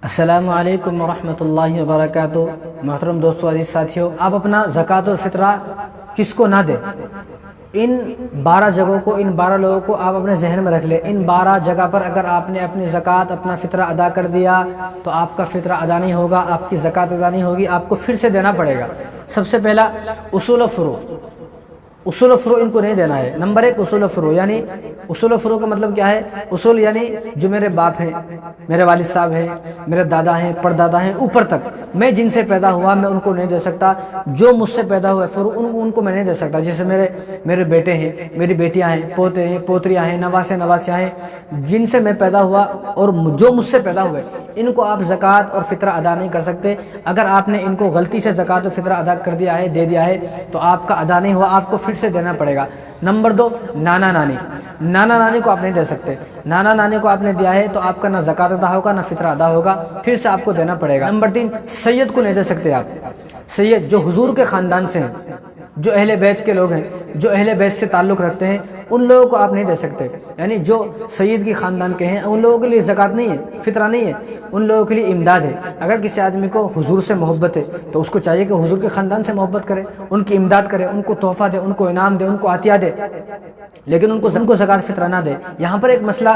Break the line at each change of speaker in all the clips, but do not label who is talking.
السلام علیکم ورحمۃ اللہ وبرکاتہ۔ محترم دوستو، عزیز ساتھیوں، آپ اپنا زکوٰۃ الفطرہ کس کو نہ دیں، ان 12 جگہوں کو، ان 12 لوگوں کو آپ اپنے ذہن میں رکھ لیں۔ ان 12 جگہ پر اگر آپ نے اپنی زکوٰۃ، اپنا فطرہ ادا کر دیا تو آپ کا فطرہ ادا نہیں ہوگا، آپ کی زکوٰۃ ادا نہیں ہوگی، آپ کو پھر سے دینا پڑے گا۔ سب سے پہلا اصول و فروع، اصول و فروع ان کو نہیں دینا ہے۔ نمبر 1 اصول و فروع، یعنی اصول و فروع کا مطلب کیا ہے؟ اصول یعنی جو میرے باپ ہیں، میرے والد صاحب ہیں، میرے دادا ہیں، پردادا ہیں، اوپر تک میں جن سے پیدا ہوا میں ان کو نہیں دے سکتا۔ جو مجھ سے پیدا ہوئے فروع ان کو میں نہیں دے سکتا۔ جیسے میرے بیٹے ہیں، میری بیٹیاں ہیں، پوتے ہیں، پوتریاں ہیں، نواسے نواسیاں ہیں، جن سے میں پیدا ہوا اور جو مجھ سے پیدا ہوئے، ان کو آپ زکوٰۃ اور فطرہ ادا نہیں کر سکتے۔ اگر آپ نے ان کو غلطی سے زکوٰۃ اور فطرہ ادا کر دیا ہے، دے دیا ہے، تو آپ کا ادا نہیں ہوا، آپ کو پھر سے دینا پڑے گا۔ نمبر 2 نانا نانی، نانا نانی کو آپ نہیں دے سکتے۔ نانا نانی کو آپ نے دیا ہے تو آپ کا نہ زکوٰۃ ادا ہوگا نہ فطرہ ادا ہوگا، پھر سے آپ کو دینا پڑے گا۔ نمبر 3 سید کو نہیں دے سکتے آپ۔ سید جو حضور کے خاندان سے ہیں، جو اہل بیت کے لوگ ہیں، جو اہل بیت سے تعلق رکھتے ہیں، ان لوگوں کو آپ نہیں دے سکتے۔ یعنی جو سید کی خاندان کے ہیں ان لوگوں کے لیے زکوٰۃ نہیں ہے، فطرہ نہیں ہے، ان لوگوں کے لیے امداد ہے۔ اگر کسی آدمی کو حضور سے محبت ہے تو اس کو چاہیے کہ حضور کے خاندان سے محبت کرے، ان کی امداد کرے، ان کو تحفہ دے، ان کو انعام دے، ان کو عطیہ دے، لیکن ان کو زکوٰۃ فطرہ نہ دے۔ یہاں پر ایک مسئلہ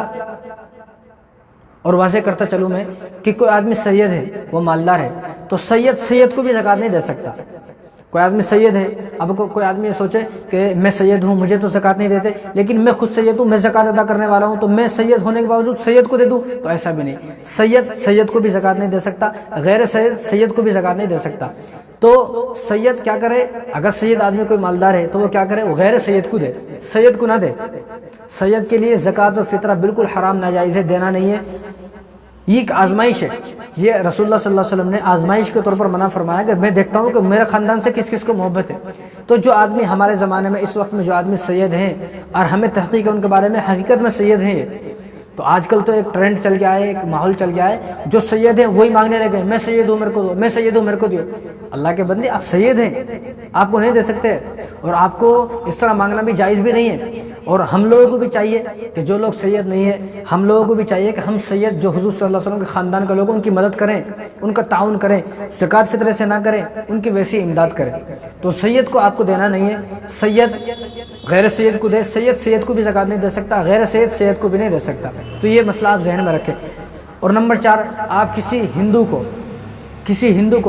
اور واضح کرتا چلوں میں کہ کوئی آدمی سید ہے، وہ مالدار ہے، تو سید کو بھی زکوٰۃ نہیں دے سکتا۔ کوئی آدمی سید ہے، اب کوئی آدمی یہ سوچے کہ میں سید ہوں، مجھے تو زکوٰۃ نہیں دیتے، لیکن میں خود سید ہوں، میں زکوٰۃ ادا کرنے والا ہوں، تو میں سید ہونے کے باوجود سید کو دے دوں، تو ایسا بھی نہیں۔ سید کو بھی زکوٰۃ نہیں دے سکتا، غیر سید کو بھی زکوٰۃ نہیں دے سکتا۔ تو سید کیا کرے؟ اگر سید آدمی کوئی مالدار ہے تو وہ کیا کرے؟ وہ غیر سید کو دے، سید کو نہ دے۔ سید کے لیے زکوٰۃ اور فطرہ بالکل حرام ناجائز ہے، دینا نہیں ہے۔ یہ ایک آزمائش ہے، یہ رسول اللہ صلی اللہ علیہ وسلم نے آزمائش کے طور پر منع فرمایا کہ میں دیکھتا ہوں کہ میرے خاندان سے کس کس کو محبت ہے۔ تو جو آدمی ہمارے زمانے میں اس وقت میں جو آدمی سید ہیں اور ہمیں تحقیق ہے ان کے بارے میں، حقیقت میں سید ہیں، تو آج کل تو ایک ٹرینڈ چل گیا ہے، ایک ماحول چل گیا ہے، جو سید ہیں وہی مانگنے لگے، میں سید ہوں میرے کو دو، میں سید ہوں میرے کو دو۔ اللہ کے بندے، آپ سید ہیں، آپ کو نہیں دے سکتے، اور آپ کو اس طرح مانگنا بھی جائز بھی نہیں ہے۔ اور ہم لوگوں کو بھی چاہیے کہ جو لوگ سید نہیں ہیں، ہم لوگوں کو بھی چاہیے کہ ہم سید جو حضور صلی اللہ علیہ وسلم کے خاندان کے لوگ ہیں ان کی مدد کریں، ان کا تعاون کریں، زکوٰۃ فطرے سے نہ کریں، ان کی ویسی امداد کریں۔ تو سید کو آپ کو دینا نہیں ہے، سید غیر سید کو دے، سید کو بھی زکوٰۃ نہیں دے سکتا، غیر سید کو بھی نہیں دے سکتا۔ تو یہ مسئلہ آپ ذہن میں رکھیں۔ اور نمبر 4 آپ کسی ہندو کو،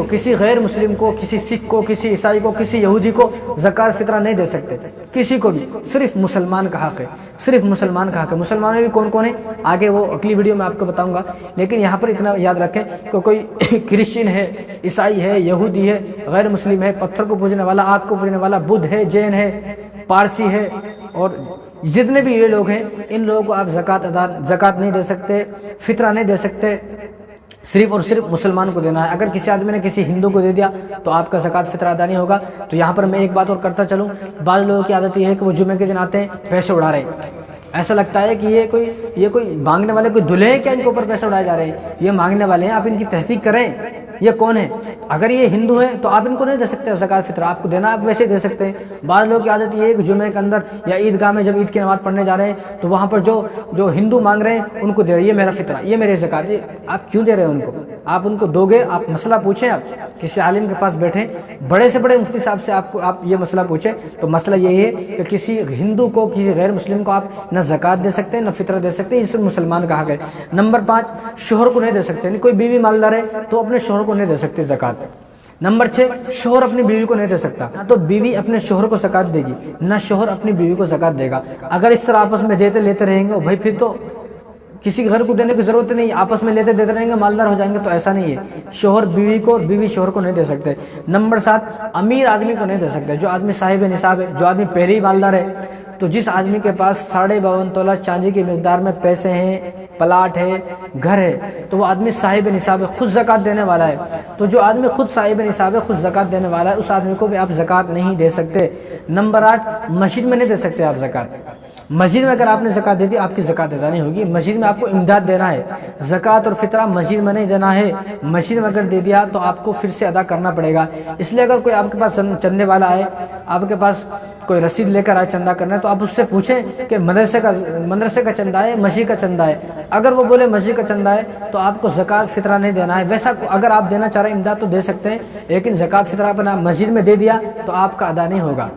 کسی غیر مسلم کو، کسی سکھ کو، کسی عیسائی کو، کسی یہودی کو زکوٰۃ فطرہ نہیں دے سکتے، کسی کو بھی۔ صرف مسلمان کا حق ہے، صرف مسلمان کا حق ہے۔ مسلمان میں بھی کون کون ہے آگے وہ اگلی ویڈیو میں آپ کو بتاؤں گا، لیکن یہاں پر اتنا یاد رکھیں کہ کوئی کرسچن ہے، عیسائی ہے، یہودی ہے، غیر مسلم ہے، پتھر کو پوجنے والا، آگ کو پوجنے والا، بدھ ہے، جین ہے، پارسی ہے، اور جتنے بھی یہ لوگ ہیں، ان لوگوں کو آپ زکوٰۃ نہیں دے سکتے، فطرہ نہیں دے سکتے، صرف اور صرف مسلمان کو دینا ہے۔ اگر کسی آدمی نے کسی ہندو کو دے دیا تو آپ کا زکوٰۃ فطرہ ادا نہیں ہوگا۔ تو یہاں پر میں ایک بات اور کرتا چلوں، بعض لوگوں کی عادت یہ ہے کہ وہ جمعے کے دن آتے ہیں، پیسے اڑا رہے ہیں، ایسا لگتا ہے کہ یہ کوئی مانگنے والے کوئی دلہے ہیں کیا ان کے اوپر پیسے اڑائے جا رہے ہیں؟ یہ مانگنے والے ہیں، آپ ان کی تحقیق کریں یہ کون ہے۔ اگر یہ ہندو ہیں تو آپ ان کو نہیں دے سکتے زکوٰۃ فطرہ، آپ کو دینا آپ ویسے دے سکتے ہیں۔ بعض لوگوں کی عادت یہ ہے کہ جمعے کے اندر یا عیدگاہ میں جب عید کی نماز پڑھنے جا رہے ہیں تو وہاں پر جو ہندو مانگ رہے ہیں ان کو دے رہے ہیں، یہ میرا فطرہ، یہ میری زکوٰۃ۔ آپ کیوں دے رہے ہیں ان کو؟ آپ ان کو دو گے، آپ مسئلہ پوچھیں، آپ کسی عالم کے پاس بیٹھیں، بڑے سے بڑے مفتی صاحب سے آپ یہ مسئلہ پوچھیں، تو مسئلہ یہی ہے کہ کسی ہندو کو، کسی غیر مسلم کو آپ نہ زکوٰۃ دے سکتے ہیں نہ فطرہ دے سکتے ہیں، اس میں مسلمان کا حق ہے۔ نمبر 5 شوہر کو نہیں دے سکتے، یعنی کوئی بیوی مالدار ہے تو اپنے شوہر کو نہیں دے سکتے زکوٰۃ۔ نمبر 6 شوہر اپنی بیوی کو نہیں دے سکتا، نہ تو بیوی اپنے شوہر کو زکوٰۃ دے گی، نہ شوہر اپنی بیوی کو زکوٰۃ دے گا۔ اگر اس طرح آپس میں دیتے لیتے رہیں گے بھائی، پھر تو کسی گھر کو دینے کی ضرورت نہیں، آپس میں لیتے دیتے رہیں گے، مالدار ہو جائیں گے، تو ایسا نہیں ہے۔ شوہر بیوی کو اور بیوی شوہر کو نہیں دے سکتے۔ نمبر 7 امیر آدمی کو نہیں دے سکتے، جو آدمی صاحب نصاب ہے، جو آدمی پہلے ہی مالدار ہے، تو جس آدمی کے پاس 52.5 تولہ چاندی کی مقدار میں پیسے ہیں، پلاٹ ہے، گھر ہے، تو وہ آدمی صاحب نصاب ہے، خود زکوٰۃ دینے والا ہے۔ تو جو آدمی خود صاحب نصاب ہے، خود زکوٰۃ دینے والا ہے، اس آدمی کو بھی آپ زکوٰۃ نہیں دے سکتے۔ نمبر 8 مسجد میں نہیں دے سکتے آپ زکوٰۃ۔ مسجد میں اگر آپ نے زکوٰۃ دے دی آپ کی زکوٰۃ ادا نہیں ہوگی، مسجد میں آپ کو امداد دینا ہے، زکوٰۃ اور فطرہ مسجد میں نہیں دینا ہے، مسجد میں اگر دے دیا تو آپ کو پھر سے ادا کرنا پڑے گا۔ اس لیے اگر کوئی آپ کے پاس چندے والا آئے، آپ کے پاس کوئی رسید لے کر آئے چندہ کرنا ہے، تو آپ اس سے پوچھیں کہ مدرسے کا چندہ ہے، مسجد کا چندہ ہے۔ اگر وہ بولے مسجد کا چندہ ہے تو آپ کو زکوٰۃ فطرہ نہیں دینا ہے۔ ویسا اگر آپ دینا چاہ رہے ہیں امداد تو دے سکتے ہیں، لیکن زکوٰۃ فطرہ اپنا مسجد میں دے دیا تو آپ کا ادا نہیں ہوگا۔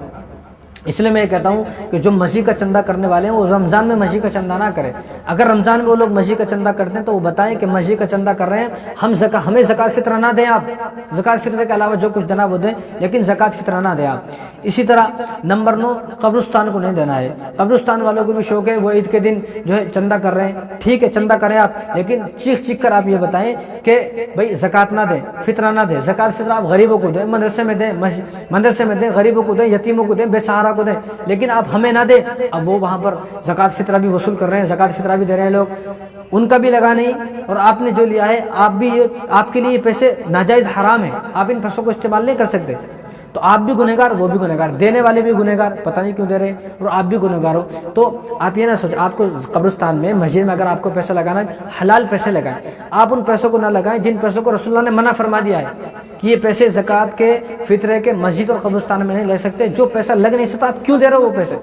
اس لیے میں یہ کہتا ہوں کہ جو مسجد کا چندہ کرنے والے ہیں وہ رمضان میں مسجد کا چندہ نہ کریں۔ اگر رمضان میں وہ لوگ مسجد کا چندہ کرتے ہیں تو وہ بتائیں کہ مسجد کا چندہ کر رہے ہیں، ہمیں زکوٰۃ فطرہ نہ دیں، آپ زکوٰۃ فطرے کے علاوہ جو کچھ دینا وہ دیں، لیکن زکوٰۃ فطرہ نہ دیں آپ۔ اسی طرح نمبر 9، قبرستان کو نہیں دینا ہے۔ قبرستان والوں کو بھی شوق ہے، وہ عید کے دن جو ہے چندہ کر رہے ہیں، ٹھیک ہے چندہ کریں آپ، لیکن چیخ کر آپ یہ بتائیں کہ بھائی زکوٰۃ نہ دیں، فطرہ نہ دیں۔ زکوٰۃ فطرہ آپ غریبوں کو دیں، مدرسے میں دیں، غریبوں کو دیں، یتیموں کو دیں، بے سہارا کو دیں، لیکن آپ ہمیں نہ دیں۔ اب وہ وہاں پر زکوٰۃ فطرہ بھی وصول کر رہے ہیں، زکوٰۃ فطرہ بھی دے رہے ہیں لوگ، ان کا بھی لگا نہیں، اور آپ نے جو لیا ہے آپ کے لیے یہ پیسے ناجائز حرام ہیں، آپ ان پیسوں کو استعمال نہیں کر سکتے۔ تو آپ بھی گنہگار، وہ بھی گنہگار، دینے والے بھی گنہگار، پتہ نہیں کیوں دے رہے ہیں، اور آپ بھی گنہگار ہو۔ تو آپ یہ نہ سوچیں، آپ کو قبرستان میں مسجد میں اگر آپ کو پیسہ لگانا ہے حلال پیسے لگائیں، آپ ان پیسوں کو نہ لگائیں جن پیسوں کو رسول اللہ نے منع فرما دیا ہے کہ یہ پیسے زکوٰۃ کے فطرے کے مسجد اور قبرستان میں نہیں لے سکتے۔ جو پیسہ لگ نہیں سکتا آپ کیوں دے رہے ہو، وہ پیسے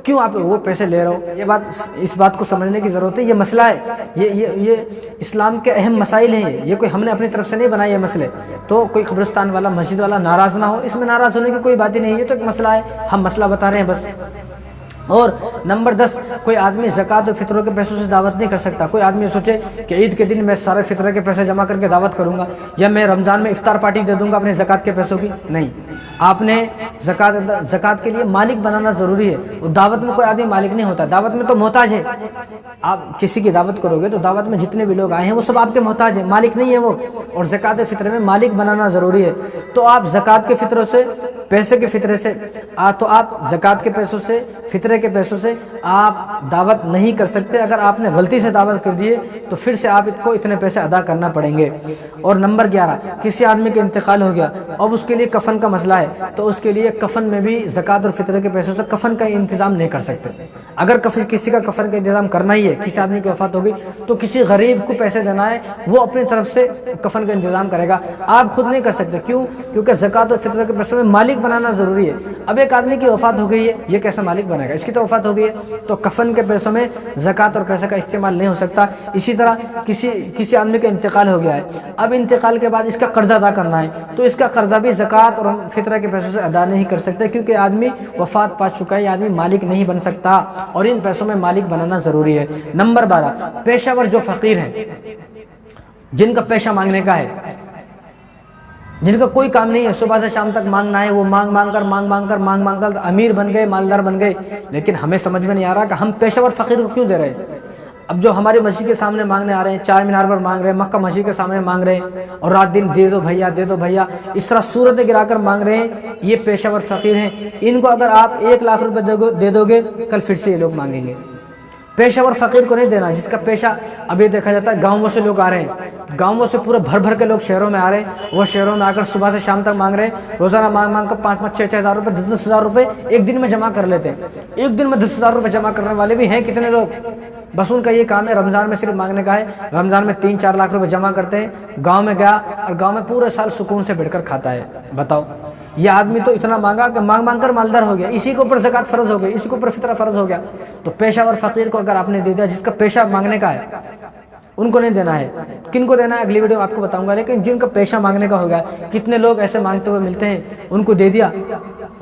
کیوں آپ وہ پیسے لے رہے ہو؟ اس بات کو سمجھنے کی ضرورت ہے۔ یہ مسئلہ ہے، یہ اسلام کے اہم مسائل ہیں، یہ کوئی ہم نے اپنی طرف سے نہیں بنائے یہ مسئلے۔ تو کوئی قبرستان والا مسجد والا ناراض نہ ہو، اس میں ناراض ہونے کی کوئی بات ہی نہیں ہے، یہ تو ایک مسئلہ ہے، ہم مسئلہ بتا رہے ہیں بس۔ اور نمبر 10، کوئی آدمی زکوٰۃ و فطروں کے پیسوں سے دعوت نہیں کر سکتا۔ کوئی آدمی سوچے کہ عید کے دن میں سارے فطرے کے پیسے جمع کر کے دعوت کروں گا، یا میں رمضان میں افطار پارٹی دے دوں گا اپنے زکوٰۃ کے پیسوں کی، نہیں۔ آپ نے زکوٰۃ کے لیے مالک بنانا ضروری ہے۔ دعوت میں کوئی آدمی مالک نہیں ہوتا، دعوت میں تو محتاج ہے۔ آپ کسی کی دعوت کرو گے تو دعوت میں جتنے بھی لوگ آئے ہیں وہ سب آپ کے محتاج ہیں، مالک نہیں ہے وہ، اور زکوٰۃ فطرے میں مالک بنانا ضروری ہے۔ تو آپ زکوٰۃ کے فطروں سے، پیسے کے فطرے سے، تو آپ زکوٰۃ کے پیسوں سے، فطرے کے پیسوں سے آپ دعوت نہیں کر سکتے۔ اگر آپ نے غلطی سے دعوت کر دیے تو پھر سے آپ کو اتنے پیسے ادا کرنا پڑیں گے۔ اور نمبر 11، کسی آدمی کا انتقال ہو گیا، اب اس کے لیے کفن کا مسئلہ ہے، تو اس کے لیے کفن میں بھی زکوٰۃ اور فطرے کے پیسوں سے کفن کا انتظام نہیں کر سکتے۔ اگر کسی کا کفن کا انتظام کرنا ہی ہے، کسی آدمی کی وفات ہو گئی تو کسی غریب کو پیسے دینا ہے، وہ اپنی طرف سے کفن کا انتظام کرے گا، آپ خود نہیں کر سکتے۔ کیوں؟ کیونکہ زکوٰۃ اور فطرے کے پیسوں میں مالک بنانا ضروری ہے۔ اب ایک آدمی کی وفات ہو گئی ہے، یہ کیسے مالک بنے گا؟ اس کی تو وفات ہو گئی ہے، تو کفن کے پیسوں میں زکوٰۃ اور پیسے کا استعمال نہیں ہو سکتا۔ اسی طرح کسی آدمی کا انتقال ہو گیا ہے، اب انتقال کے بعد اس کا قرض ادا کرنا ہے، تو اس کا قرضہ بھی زکوٰۃ اور فطرہ کے پیسوں سے ادا نہیں کر سکتے، کیونکہ آدمی وفات پا چکا ہے، یہ آدمی مالک نہیں بن سکتا، اور ان پیسوں میں مالک بنانا ضروری ہے۔ نمبر 12، پیشہ ور جو فقیر ہیں، جن کا پیشہ مانگنے کا ہے، جن کا کوئی کام نہیں ہے، صبح سے شام تک مانگنا ہے، وہ مانگ کر امیر بن گئے، مالدار بن گئے، لیکن ہمیں سمجھ میں نہیں آ رہا کہ ہم پیشہ ور فقیر کو کیوں دے رہے ہیں۔ اب جو ہماری مسجد کے سامنے مانگنے آ رہے ہیں، چار مینار پر مانگ رہے ہیں، مکہ مسجد کے سامنے مانگ رہے ہیں، اور رات دن دے دو بھیا دے دو بھیا، اس طرح صورتیں گرا کر مانگ رہے ہیں، یہ پیشہ ور فقیر ہیں۔ ان کو اگر آپ 1 لاکھ روپے دے دو گے، کل پھر سے یہ لوگ مانگیں گے۔ پیشہ ور فقیر کو نہیں دینا، جس کا پیشہ، اب یہ دیکھا جاتا ہے گاؤں سے لوگ آ رہے ہیں، گاؤں سے پورے بھر کے لوگ شہروں میں آ رہے ہیں، وہ شہروں میں آ کر صبح سے شام تک مانگ رہے ہیں، روزانہ مانگ کر 5-5 6-6 ہزار روپے 10-10 ہزار روپے ایک دن میں جمع کر لیتے ہیں۔ ایک دن میں 10 ہزار روپے جمع کرنے والے بھی ہیں کتنے لوگ، بس ان کا یہ کام ہے رمضان میں صرف مانگنے کا ہے، رمضان میں 3-4 لاکھ روپے جمع کرتے ہیں، گاؤں میں گیا اور گاؤں میں پورے سال سکون سے بیٹھ کر کھاتا ہے۔ بتاؤ، یہ آدمی تو اتنا مانگا کہ مانگ کر مالدار ہو گیا، اسی کے اوپر زکوٰۃ فرض ہو گئی، اسی کے اوپر فطرہ فرض ہو گیا۔ تو پیشہ ور فقیر کو اگر آپ نے دے دیا، جس کا پیشہ مانگنے کا ہے، ان کو نہیں دینا ہے۔ کن کو دینا ہے اگلی ویڈیو میں آپ کو بتاؤں گا، لیکن جن کا پیشہ مانگنے کا ہو گیا، کتنے لوگ ایسے مانگتے ہوئے ملتے ہیں، ان کو دے دیا،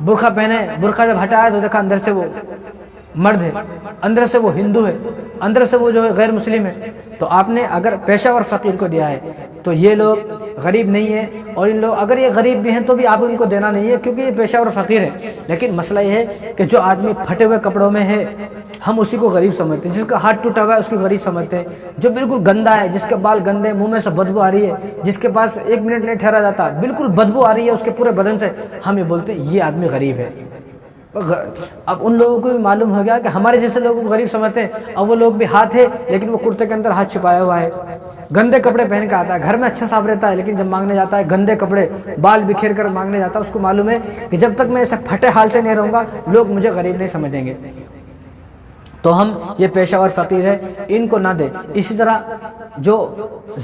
برقع پہنے، برقع جب ہٹایا تو دیکھا اندر سے وہ مرد ہے، اندر سے وہ ہندو ہے، اندر سے وہ جو ہے غیر مسلم ہے۔ تو آپ نے اگر پیشہ ور فقیر کو دیا ہے تو یہ لوگ غریب نہیں ہیں، اور ان لوگ اگر یہ غریب بھی ہیں تو بھی آپ ان کو دینا نہیں ہے، کیونکہ یہ پیشہ ور فقیر ہے۔ لیکن مسئلہ یہ ہے کہ جو آدمی پھٹے ہوئے کپڑوں میں ہے، ہم اسی کو غریب سمجھتے ہیں، جس کا ہاتھ ٹوٹا ہوا ہے اس کو غریب سمجھتے ہیں، جو بالکل گندا ہے، جس کے بال گندے، منہ میں سے بدبو آ رہی ہے، جس کے پاس 1 منٹ نہیں ٹھہرا جاتا، بالکل بدبو آ رہی ہے اس کے پورے بدن سے، ہم یہ بولتے ہیں یہ آدمی غریب ہے۔ اب ان لوگوں کو بھی معلوم ہو گیا کہ ہمارے جیسے لوگوں کو غریب سمجھتے ہیں، اب وہ لوگ بھی ہاتھ ہے لیکن وہ کرتے کے اندر ہاتھ چھپایا ہوا ہے، گندے کپڑے پہن کے آتا ہے، گھر میں اچھا صاف رہتا ہے لیکن جب مانگنے جاتا ہے گندے کپڑے بال بکھیر کر مانگنے جاتا ہے، اس کو معلوم ہے کہ جب تک میں ایسے پھٹے حال سے نہیں رہوں گا لوگ مجھے غریب نہیں سمجھیں گے۔ تو ہم یہ پیشہ ور فقیر ہے ان کو نہ دے۔ اسی طرح جو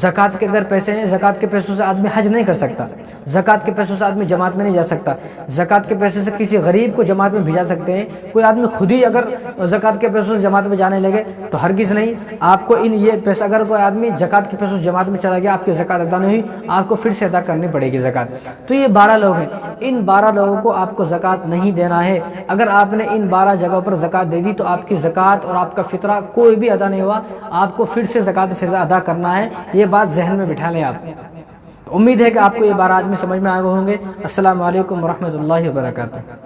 زکوٰۃ کے اگر پیسے ہیں، زکوٰۃ کے پیسوں سے آدمی حج نہیں کر سکتا، زکوٰۃ کے پیسوں سے آدمی جماعت میں نہیں جا سکتا، زکوٰۃ کے پیسے سے کسی غریب کو جماعت میں بھیجا سکتے ہیں۔ کوئی آدمی خود ہی اگر زکوٰۃ کے پیسوں سے جماعت میں جانے لگے تو ہرگز نہیں۔ آپ کو یہ پیسہ، اگر کوئی آدمی زکوٰۃ کے پیسوں سے جماعت میں چلا گیا، آپ کی زکوٰۃ ادا نہیں ہوئی، آپ کو پھر سے ادا کرنی پڑے گی زکوٰۃ۔ تو یہ 12 لوگ ہیں، ان 12 لوگوں کو آپ کو زکوٰۃ نہیں دینا ہے۔ اگر آپ نے ان 12 جگہوں پر زکوٰۃ دے دی تو آپ کی زکوٰۃ اور آپ کا فطرہ کوئی بھی ادا نہیں ہوا، آپ کو پھر سے زکوٰۃ فطرہ ادا کرنا ہے۔ یہ بات ذہن میں بٹھا لیں آپ۔ امید ہے کہ آپ کو یہ 12 آدمی سمجھ میں آ گئے ہوں گے۔ السلام علیکم ورحمۃ اللہ وبرکاتہ۔